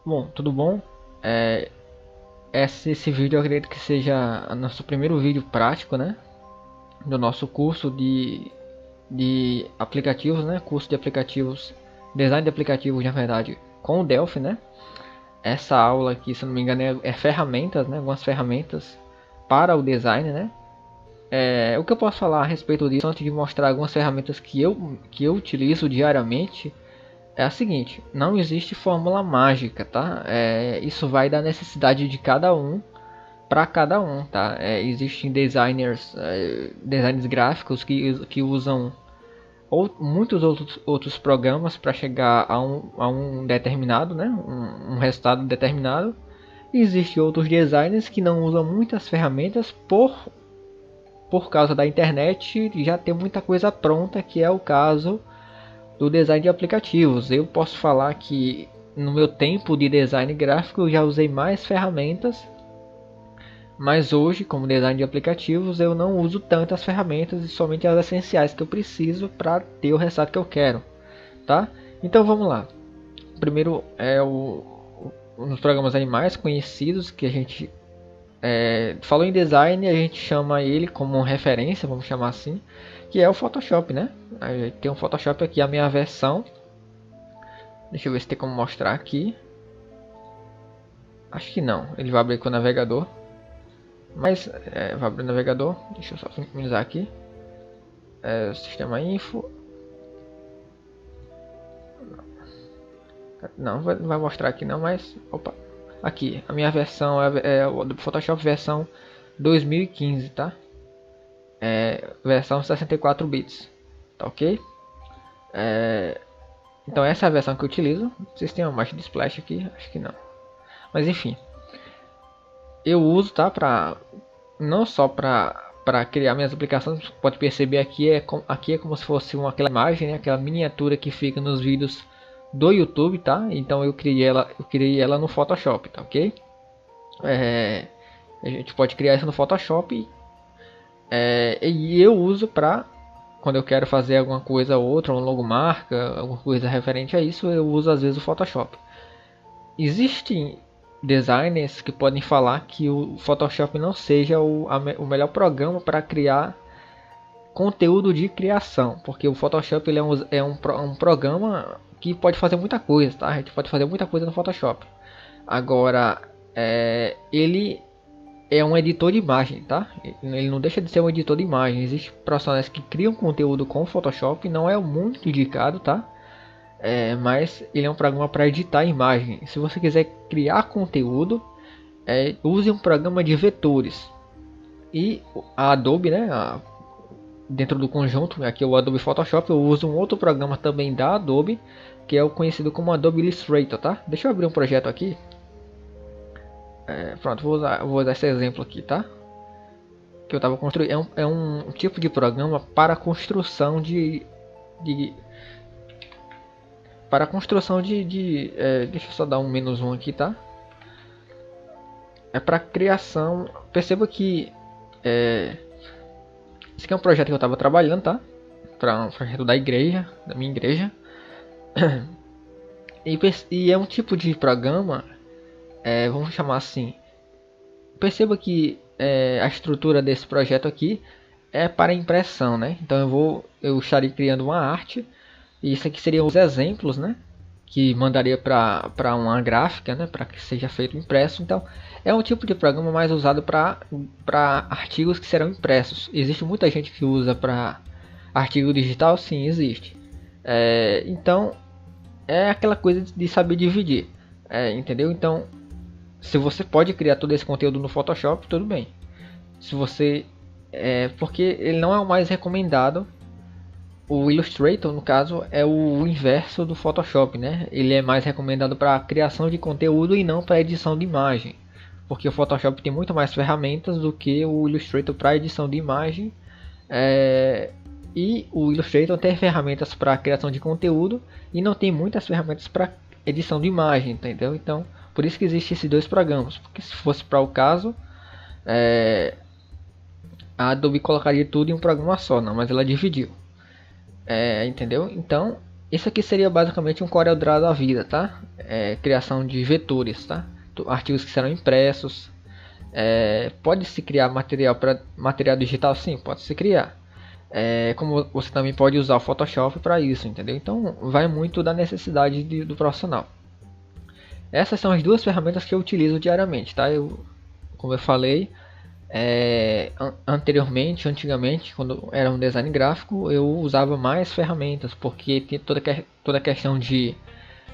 Bom, tudo bom? É, esse vídeo eu acredito que seja o nosso primeiro vídeo prático, né? Do nosso curso de aplicativos, né? Curso de aplicativos, design de aplicativos, na verdade, com o Delphi, né? Essa aula aqui, se não me engano, é ferramentas, né? Algumas ferramentas para o design, né? O que eu posso falar a respeito disso antes de mostrar algumas ferramentas que eu utilizo diariamente é a seguinte: não existe fórmula mágica, tá? Isso vai da necessidade de cada um para cada um, tá? Existem designers gráficos que usam muitos outros programas para chegar a um determinado, né? Um resultado determinado. E existem outros designers que não usam muitas ferramentas por causa da internet e já tem muita coisa pronta, que é o caso do design de aplicativos. Eu posso falar que no meu tempo de design gráfico eu já usei mais ferramentas, mas hoje, como design de aplicativos, eu não uso tantas ferramentas e somente as essenciais que eu preciso para ter o resultado que eu quero, tá? Então vamos lá. Primeiro é um dos programas mais conhecidos que a gente falou em design, a gente chama ele como referência, vamos chamar assim, que é o Photoshop, né? A gente tem um Photoshop aqui, a minha versão. Deixa eu ver se tem como mostrar aqui. Acho que não, ele vai abrir com o navegador. Mas vai abrir o navegador. Deixa eu só finalizar aqui. Sistema info. Não vai mostrar aqui não, mas opa. Aqui, a minha versão é o do Photoshop versão 2015, tá? Versão 64 bits, tá ok? Então essa é a versão que eu utilizo. Vocês têm uma marcha de splash aqui? Acho que não. Mas enfim, eu uso, tá? Não só para criar minhas aplicações. Você pode perceber aqui é como se fosse aquela imagem, né? Aquela miniatura que fica nos vídeos do YouTube, tá? Então eu criei ela no Photoshop, tá ok? A gente pode criar isso no Photoshop. E eu uso para quando eu quero fazer alguma coisa ou outra, uma logomarca, alguma coisa referente a isso, eu uso às vezes o Photoshop. Existem designers que podem falar que o Photoshop não seja o melhor programa para criar conteúdo de criação, porque o Photoshop ele um programa que pode fazer muita coisa, tá? A gente pode fazer muita coisa no Photoshop. Agora, ele é um editor de imagem, tá? Ele não deixa de ser um editor de imagem. Existem profissionais que criam conteúdo com o Photoshop, não é muito indicado, tá? Mas ele é um programa para editar imagem. Se você quiser criar conteúdo, use um programa de vetores. E a Adobe, né? Dentro do conjunto, aqui é o Adobe Photoshop, eu uso um outro programa também da Adobe, que é o conhecido como Adobe Illustrator, tá? Deixa eu abrir um projeto aqui. Pronto, vou usar esse exemplo aqui, tá? Que eu estava construindo. É um tipo de programa para construção deixa eu só dar um -1 aqui, tá? É para criação. Perceba que esse aqui é um projeto que eu estava trabalhando, tá? Para um projeto da minha igreja. E é um tipo de programa, vamos chamar assim. Perceba que a estrutura desse projeto aqui é para impressão, né? Então eu estaria criando uma arte. E isso aqui seriam os exemplos, né? Que mandaria para uma gráfica, né? Para que seja feito impresso. Então é um tipo de programa mais usado para artigos que serão impressos. Existe muita gente que usa para artigo digital, sim, existe. Então é aquela coisa de saber dividir, entendeu? Então se você pode criar todo esse conteúdo no Photoshop, tudo bem. Se você porque ele não é o mais recomendado. O Illustrator, no caso, é o inverso do Photoshop, né? Ele é mais recomendado para criação de conteúdo e não para edição de imagem, porque o Photoshop tem muito mais ferramentas do que o Illustrator para edição de imagem. E o Illustrator tem ferramentas para criação de conteúdo e não tem muitas ferramentas para edição de imagem, entendeu? Então, por isso que existem esses dois programas, porque se fosse para o caso, a Adobe colocaria tudo em um programa só, não, mas ela dividiu. Entendeu? Então Isso aqui seria basicamente um CorelDRAW da vida, tá? Criação de vetores, tá? Artigos que serão impressos. Pode-se criar material digital? Sim, pode-se criar. Como você também pode usar o Photoshop para isso, entendeu? Então vai muito da necessidade do profissional. Essas são as duas ferramentas que eu utilizo diariamente, tá? Como eu falei, antigamente, quando era um design gráfico, eu usava mais ferramentas, porque tem toda a questão de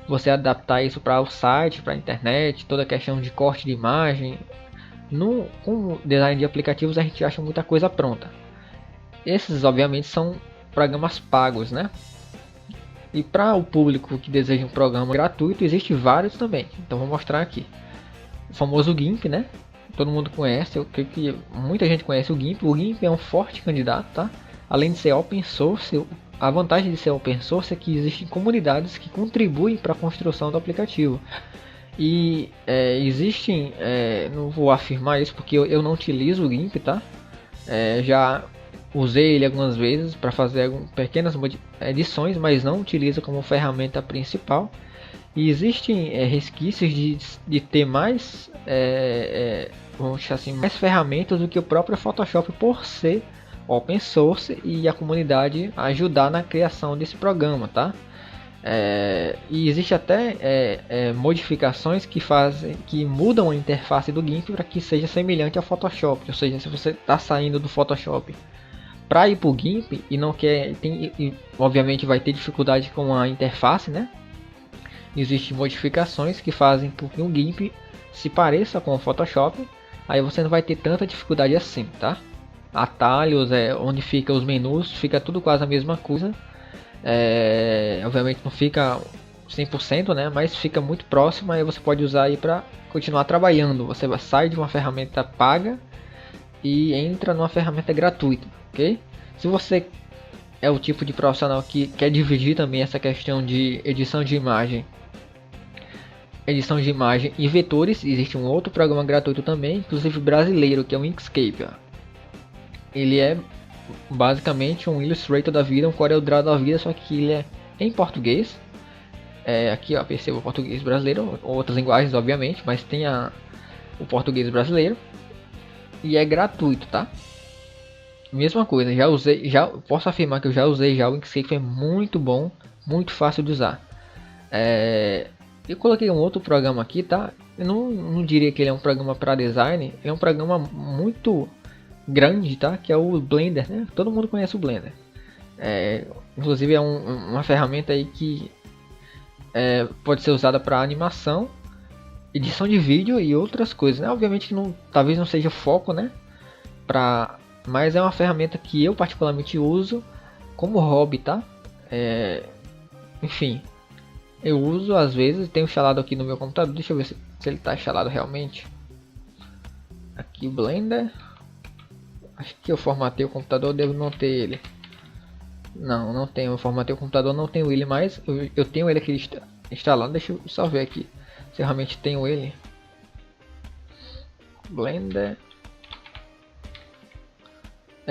você adaptar isso para o site, para a internet, toda a questão de corte de imagem. Com o design de aplicativos a gente acha muita coisa pronta. Esses obviamente são programas pagos, né? E para o público que deseja um programa gratuito, existe vários também. Então vou mostrar aqui. O famoso GIMP, né? Todo mundo conhece, eu creio que muita gente conhece o GIMP. O GIMP é um forte candidato, tá? Além de ser open source, a vantagem de ser open source é que existem comunidades que contribuem para a construção do aplicativo. E existem, não vou afirmar isso porque eu não utilizo o GIMP, tá? Já usei ele algumas vezes para fazer pequenas edições, mas não utilizo como ferramenta principal. E existem resquícios de ter mais, vamos deixar assim, mais ferramentas do que o próprio Photoshop, por ser open source e a comunidade ajudar na criação desse programa, tá? E existe até modificações que mudam a interface do GIMP para que seja semelhante ao Photoshop. Ou seja, se você está saindo do Photoshop para ir para o GIMP e não quer, obviamente vai ter dificuldade com a interface, né? Existem modificações que fazem com que o GIMP se pareça com o Photoshop. Aí você não vai ter tanta dificuldade assim, tá? Atalhos, onde fica os menus, fica tudo quase a mesma coisa. Obviamente não fica 100%, né? Mas fica muito próximo. Aí você pode usar aí para continuar trabalhando. Você sai de uma ferramenta paga e entra numa ferramenta gratuita, ok? Se você é o tipo de profissional que quer dividir também essa questão de edição de imagem e vetores, existe um outro programa gratuito também, inclusive brasileiro, que é o Inkscape. Ele é basicamente um Illustrator da vida, um CorelDRAW da vida, só que ele é em português. Aqui ó, perceba o português brasileiro, outras linguagens obviamente, mas tem o português brasileiro. E é gratuito, tá? Mesma coisa, posso afirmar que eu já usei o Inkscape, é muito bom, muito fácil de usar. Eu coloquei um outro programa aqui, tá? Eu não diria que ele é um programa para design, ele é um programa muito grande, tá? Que é o Blender, né? Todo mundo conhece o Blender. Inclusive é uma ferramenta aí que pode ser usada para animação, edição de vídeo e outras coisas, né? Obviamente que talvez não seja foco, né? Mas é uma ferramenta que eu particularmente uso como hobby, tá? Enfim, eu uso às vezes, tenho instalado aqui no meu computador, deixa eu ver se ele está instalado realmente. Aqui o Blender. Acho que eu formatei o computador, devo não ter ele. Não tenho, eu formatei o computador, não tenho ele mais. Eu tenho ele aqui instalado, deixa eu só ver aqui se eu realmente tenho ele. Blender.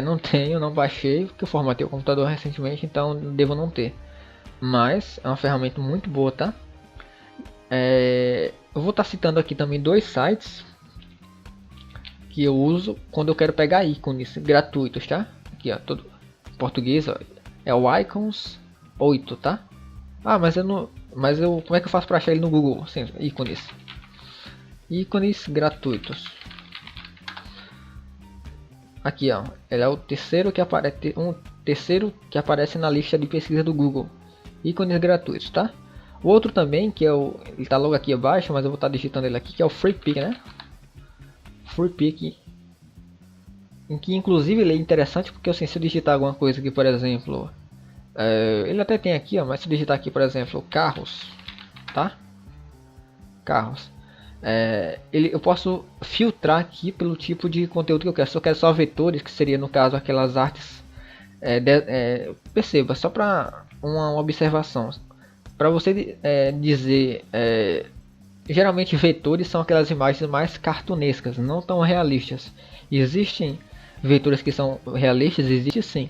Não tenho, não baixei, porque eu formatei o computador recentemente, então devo não ter. Mas é uma ferramenta muito boa, tá? Eu vou estar citando aqui também dois sites que eu uso quando eu quero pegar ícones gratuitos, tá? Aqui ó, todo em português, ó, é o Icons 8, tá? Mas como é que eu faço para achar ele no Google? Sim, ícones gratuitos. Aqui ó, ele é o terceiro que aparece na lista de pesquisa do Google. Ícones gratuitos, tá? O outro também, que ele tá logo aqui abaixo, mas eu vou estar digitando ele aqui, que é o Freepik, né? Freepik, em que inclusive ele é interessante porque assim, se eu digitar alguma coisa aqui, por exemplo, ele até tem aqui, ó, mas se eu digitar aqui, por exemplo, carros, tá? Carros. Eu posso filtrar aqui pelo tipo de conteúdo que eu quero. Se eu quero só vetores, que seria no caso aquelas artes, perceba, só para uma observação, para você dizer, geralmente vetores são aquelas imagens mais cartunescas, não tão realistas. Existem vetores que são realistas, existe sim,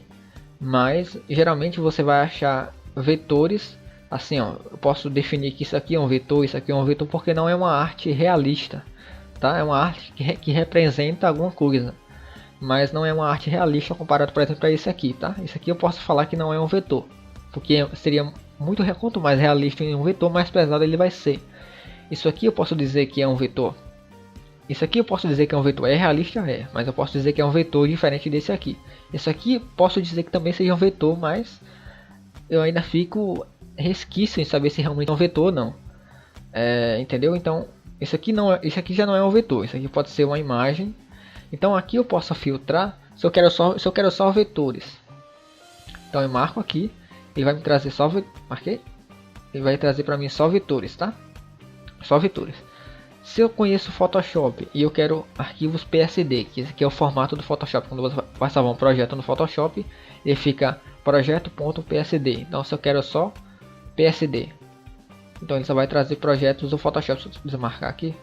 mas geralmente você vai achar vetores, assim, ó, eu posso definir que isso aqui é um vetor, isso aqui é um vetor, porque não é uma arte realista, tá? É uma arte que representa alguma coisa, mas não é uma arte realista comparado, por exemplo, a esse aqui, tá? Isso aqui eu posso falar que não é um vetor, porque seria muito, quanto mais realista em um vetor, mais pesado ele vai ser. Isso aqui eu posso dizer que é um vetor. Isso aqui eu posso dizer que é um vetor, é realista, mas eu posso dizer que é um vetor diferente desse aqui. Isso aqui posso dizer que também seja um vetor, mas eu ainda fico resquício em saber se realmente é um vetor ou não. Entendeu? Então, isso aqui não, isso aqui já não é um vetor, isso aqui pode ser uma imagem. Então aqui eu posso filtrar se eu quero só vetores. Então eu marco aqui, ele vai me trazer só, marquei? Ele vai trazer para mim só vetores, tá? Só vetores. Se eu conheço o Photoshop e eu quero arquivos PSD, que esse aqui é o formato do Photoshop, quando você vai salvar um projeto no Photoshop, ele fica projeto.psd. Então se eu quero só PSD, então ele só vai trazer projetos do Photoshop. Se eu precisar marcar aqui,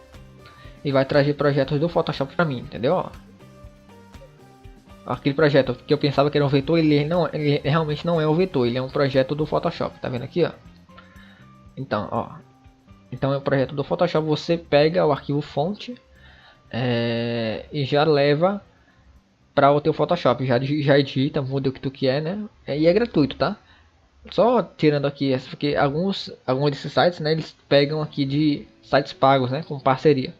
ele vai trazer projetos do Photoshop para mim, entendeu? Aquele projeto que eu pensava que era um vetor, ele realmente não é um vetor, ele é um projeto do Photoshop, tá vendo aqui, ó? Então, ó, então é um projeto do Photoshop, você pega o arquivo fonte e já leva para o teu Photoshop, já edita, muda o que tu quer, né? E é gratuito, tá? Só tirando aqui, porque alguns desses sites, né, eles pegam aqui de sites pagos, né, com parceria.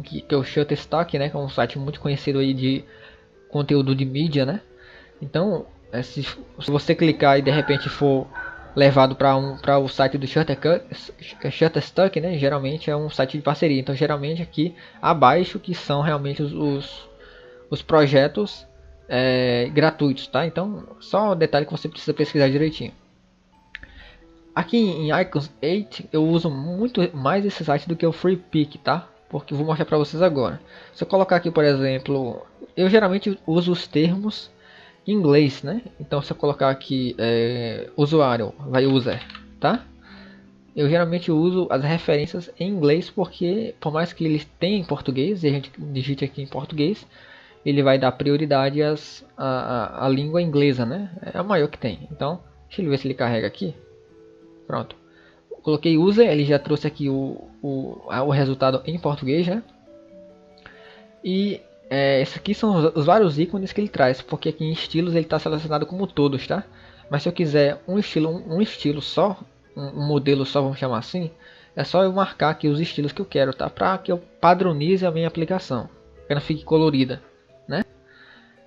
Que é o Shutterstock, né, que é um site muito conhecido aí de conteúdo de mídia, né? Então, se você clicar e de repente for levado para o site do Shutterstock, né? Geralmente é um site de parceria. Então, geralmente aqui abaixo que são realmente os projetos gratuitos, tá? Então, só um detalhe que você precisa pesquisar direitinho. Aqui em Icons 8 eu uso muito mais esse site do que o FreePic, tá? Porque eu vou mostrar para vocês agora. Se eu colocar aqui, por exemplo, eu geralmente uso os termos em inglês, né? Então se eu colocar aqui usuário, vai user, tá? Eu geralmente uso as referências em inglês porque por mais que eles tenham em português e a gente digite aqui em português, ele vai dar prioridade à língua inglesa, né? É a maior que tem. Então, deixa eu ver se ele carrega aqui. Pronto. Coloquei user, ele já trouxe aqui o resultado em português, né? E esses aqui são os vários ícones que ele traz, porque aqui em estilos ele está selecionado como todos, tá? Mas se eu quiser um estilo só, um modelo só, vamos chamar assim, é só eu marcar aqui os estilos que eu quero, tá? Para que eu padronize a minha aplicação, que ela fique colorida, né?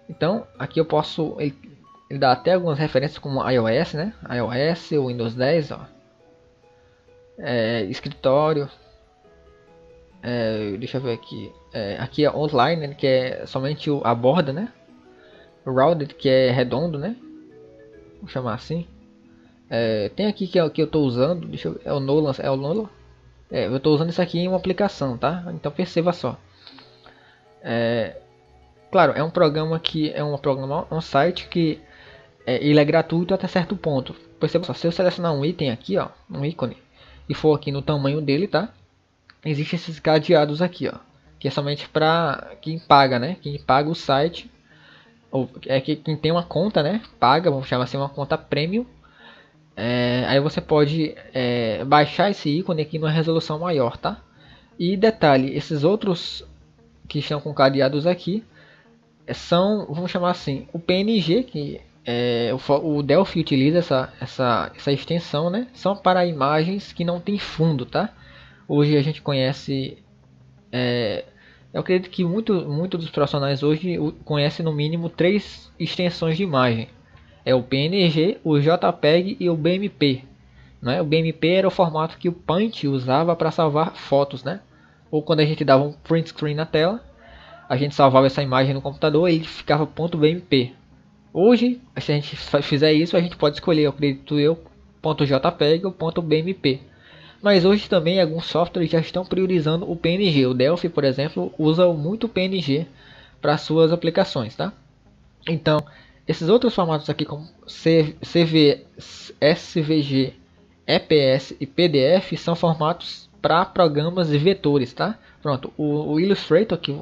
Então aqui eu posso, ele dá até algumas referências como iOS, né? iOS, o Windows 10, ó. Escritório, deixa eu ver aqui, aqui é online, né, que é somente a borda, né? Rounded, que é redondo, né? Vou chamar assim. Tem aqui que eu estou usando, deixa eu ver, é o Nolan, eu estou usando isso aqui em uma aplicação, tá? Então perceba só. Claro, é um programa que é um site que ele é gratuito até certo ponto. Perceba só, se eu selecionar um item aqui, ó, um ícone, e for aqui no tamanho dele, tá? Existem esses cadeados aqui, ó, que é somente para quem paga, né? Quem paga o site, ou quem tem uma conta, né? Paga, vamos chamar assim, uma conta premium. Aí você pode baixar esse ícone aqui numa resolução maior, tá? E detalhe, esses outros que estão com cadeados aqui são, vamos chamar assim, o PNG que o Delphi utiliza essa extensão, né? São para imagens que não tem fundo, tá? Hoje a gente conhece, eu acredito que muito dos profissionais hoje conhecem no mínimo 3 extensões de imagem. É o PNG, o JPEG e o BMP. Né? O BMP era o formato que o Paint usava para salvar fotos, né? Ou quando a gente dava um print screen na tela, a gente salvava essa imagem no computador e ele ficava .bmp. Hoje, se a gente fizer isso, a gente pode escolher, eu acredito eu, .jpeg ou .bmp. Mas hoje também alguns softwares já estão priorizando o PNG. O Delphi, por exemplo, usa muito o PNG para suas aplicações, tá? Então, esses outros formatos aqui como CV, SVG, EPS e PDF são formatos para programas e vetores, tá? Pronto, o Illustrator que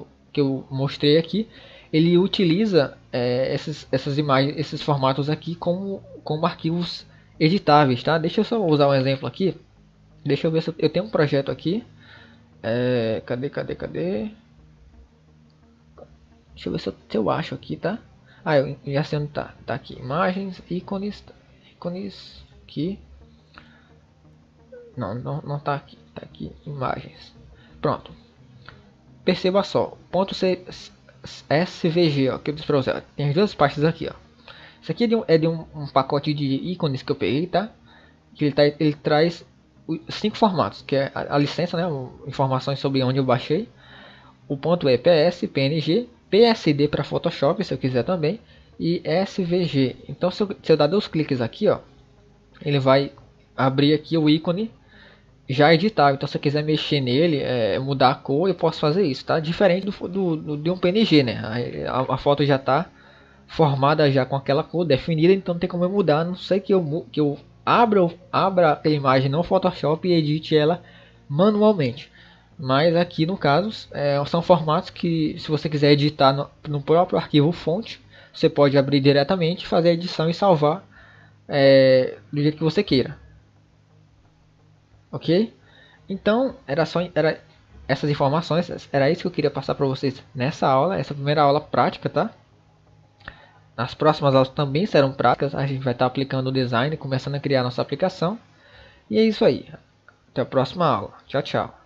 eu mostrei aqui, ele utiliza essas imagens, esses formatos aqui como arquivos editáveis, tá? Deixa eu só usar um exemplo aqui. Deixa eu ver se eu tenho um projeto aqui. Cadê? Deixa eu ver se eu acho aqui, tá? Ah, eu já sei onde tá. Tá aqui, imagens, ícones aqui. Não tá aqui. Tá aqui, imagens. Pronto. Perceba só, ponto SVG, ó, que eu disse pra você, ó, tem as duas pastas aqui, ó. Isso aqui é de um pacote de ícones que eu peguei, tá? Que ele traz os 5 formatos, que é a licença, né? Informações sobre onde eu baixei. O ponto EPS, PNG, PSD para Photoshop, se eu quiser também, e SVG. Então, se eu dar 2 cliques aqui, ó, ele vai abrir aqui o ícone já editável. Então, se eu quiser mexer nele, mudar a cor, eu posso fazer isso, tá? Diferente de um PNG, né? A foto já está formada já com aquela cor definida, então não tem como eu mudar. A não sei que eu abra a imagem no Photoshop e edite ela manualmente. Mas aqui no caso são formatos que, se você quiser editar no próprio arquivo fonte, você pode abrir diretamente, fazer a edição e salvar do jeito que você queira. Ok? Então era essas informações, era isso que eu queria passar para vocês nessa aula, essa primeira aula prática, tá? As próximas aulas também serão práticas, a gente vai estar aplicando o design, começando a criar nossa aplicação. E é isso aí. Até a próxima aula. Tchau, tchau.